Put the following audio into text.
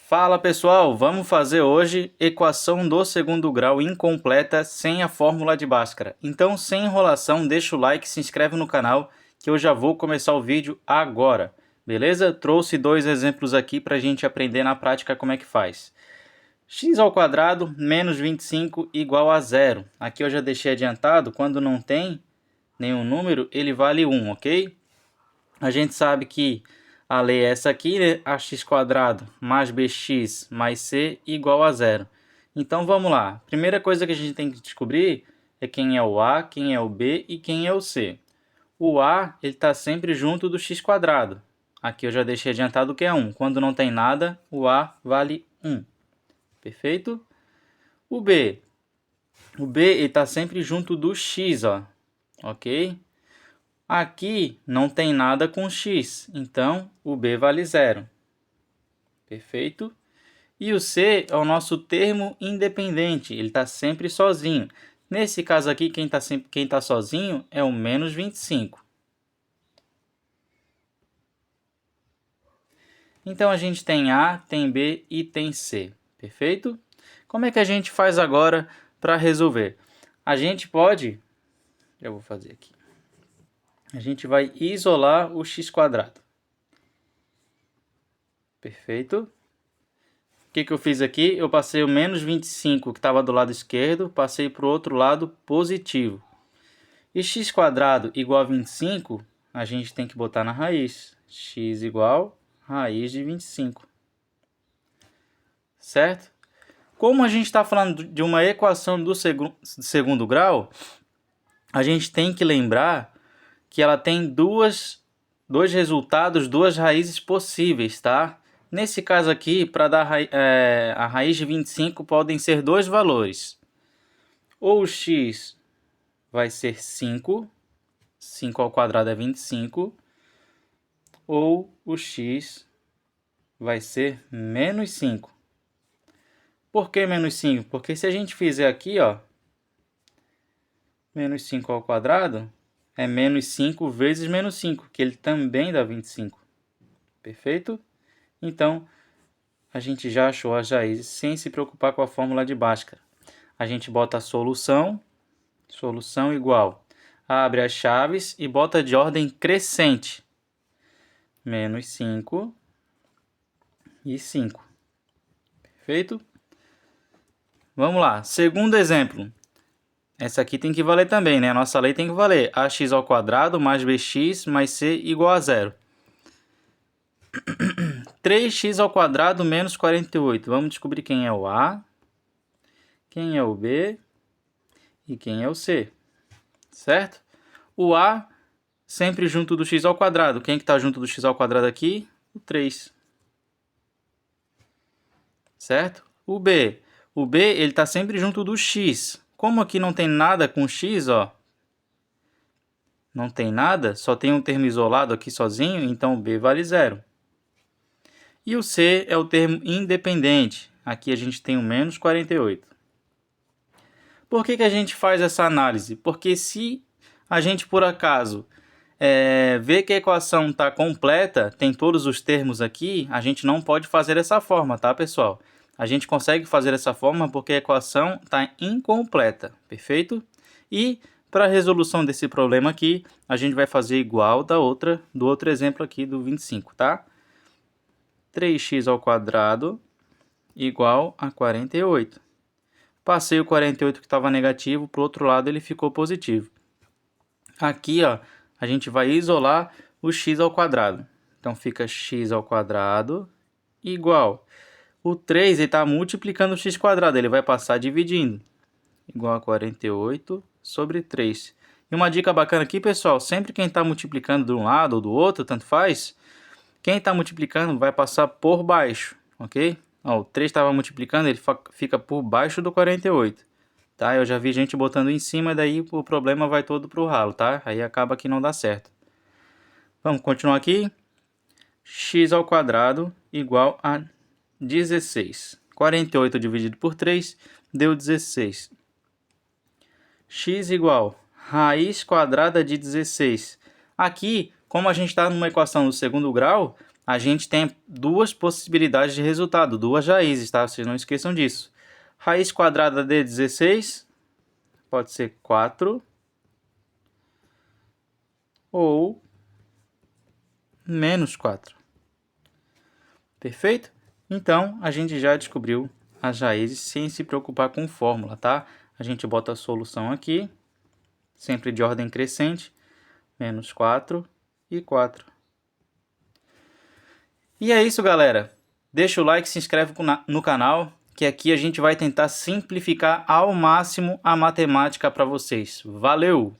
Fala pessoal, vamos fazer hoje equação do segundo grau incompleta sem a fórmula de Bhaskara. Então, sem enrolação, deixa o like, se inscreve no canal que eu já vou começar o vídeo agora. Beleza? Trouxe dois exemplos aqui para a gente aprender na prática como é que faz. X ao quadrado menos 25 igual a zero. Aqui eu já deixei adiantado, quando não tem nenhum número, ele vale 1, ok? A gente sabe que a lei é essa aqui, né? Ax² mais bx mais c igual a zero. Então vamos lá. Primeira coisa que a gente tem que descobrir é quem é o a, quem é o b e quem é o c. O a está sempre junto do x². Aqui eu já deixei adiantado que é 1. Quando não tem nada, o a vale 1. Perfeito? O b está sempre junto do x, ó. Ok? Aqui não tem nada com x, então o b vale 0. Perfeito? E o c é o nosso termo independente, ele está sempre sozinho. Nesse caso aqui, quem está sozinho é o menos 25. Então, a gente tem A, tem B e tem C. Perfeito? Como é que a gente faz agora para resolver? A gente pode... Eu vou fazer aqui. A gente vai isolar o x². Perfeito? O que eu fiz aqui? Eu passei o menos 25, que estava do lado esquerdo, passei para o outro lado positivo. E x² igual a 25, a gente tem que botar na raiz. X igual raiz de 25. Certo? Como a gente está falando de uma equação do segundo grau, a gente tem que lembrar que ela tem dois resultados, duas raízes possíveis, tá? Nesse caso aqui, para dar a raiz de 25, podem ser dois valores. Ou o x vai ser 5, 5 ao quadrado é 25, ou o x vai ser menos 5. Por que menos 5? Porque se a gente fizer aqui, ó, menos 5 ao quadrado é menos 5 vezes menos 5, que ele também dá 25. Perfeito? Então, a gente já achou as raízes sem se preocupar com a fórmula de Bhaskara. A gente bota a solução igual. Abre as chaves e bota de ordem crescente. Menos 5 e 5. Perfeito? Vamos lá. Segundo exemplo. Essa aqui tem que valer também, né? A nossa lei tem que valer. Ax² mais bx mais c igual a zero. 3x² menos 48. Vamos descobrir quem é o A, quem é o B e quem é o C. Certo? O A sempre junto do x². Quem que está junto do x² aqui? O 3. Certo? O B ele está sempre junto do x. Como aqui não tem nada com x, ó, não tem nada, só tem um termo isolado aqui sozinho, então o B vale 0. E o C é o termo independente. Aqui a gente tem o menos 48. Por que a gente faz essa análise? Porque se a gente, por acaso, vê que a equação está completa, tem todos os termos aqui, a gente não pode fazer dessa forma, tá, pessoal? A gente consegue fazer dessa forma porque a equação está incompleta, perfeito? E para a resolução desse problema aqui, a gente vai fazer igual do outro exemplo aqui do 25, tá? 3x² igual a 48. Passei o 48 que estava negativo, para o outro lado ele ficou positivo. Aqui, ó, a gente vai isolar o x². Então, fica x² igual. O 3 está multiplicando o x², ele vai passar dividindo. Igual a 48 sobre 3. E uma dica bacana aqui, pessoal, sempre quem está multiplicando de um lado ou do outro, tanto faz, quem está multiplicando vai passar por baixo, ok? Ó, o 3 estava multiplicando, ele fica por baixo do 48. Tá? Eu já vi gente botando em cima, daí o problema vai todo para o ralo, tá? Aí acaba que não dá certo. Vamos continuar aqui. x² igual a 16. 48 dividido por 3 deu 16. X igual raiz quadrada de 16. Aqui, como a gente está numa equação do segundo grau, a gente tem duas possibilidades de resultado, duas raízes, tá? Vocês não esqueçam disso. Raiz quadrada de 16 pode ser 4 ou menos 4. Perfeito? Então, a gente já descobriu as raízes sem se preocupar com fórmula, tá? A gente bota a solução aqui, sempre de ordem crescente, menos 4 e 4. E é isso, galera. Deixa o like, se inscreve no canal, que aqui a gente vai tentar simplificar ao máximo a matemática para vocês. Valeu!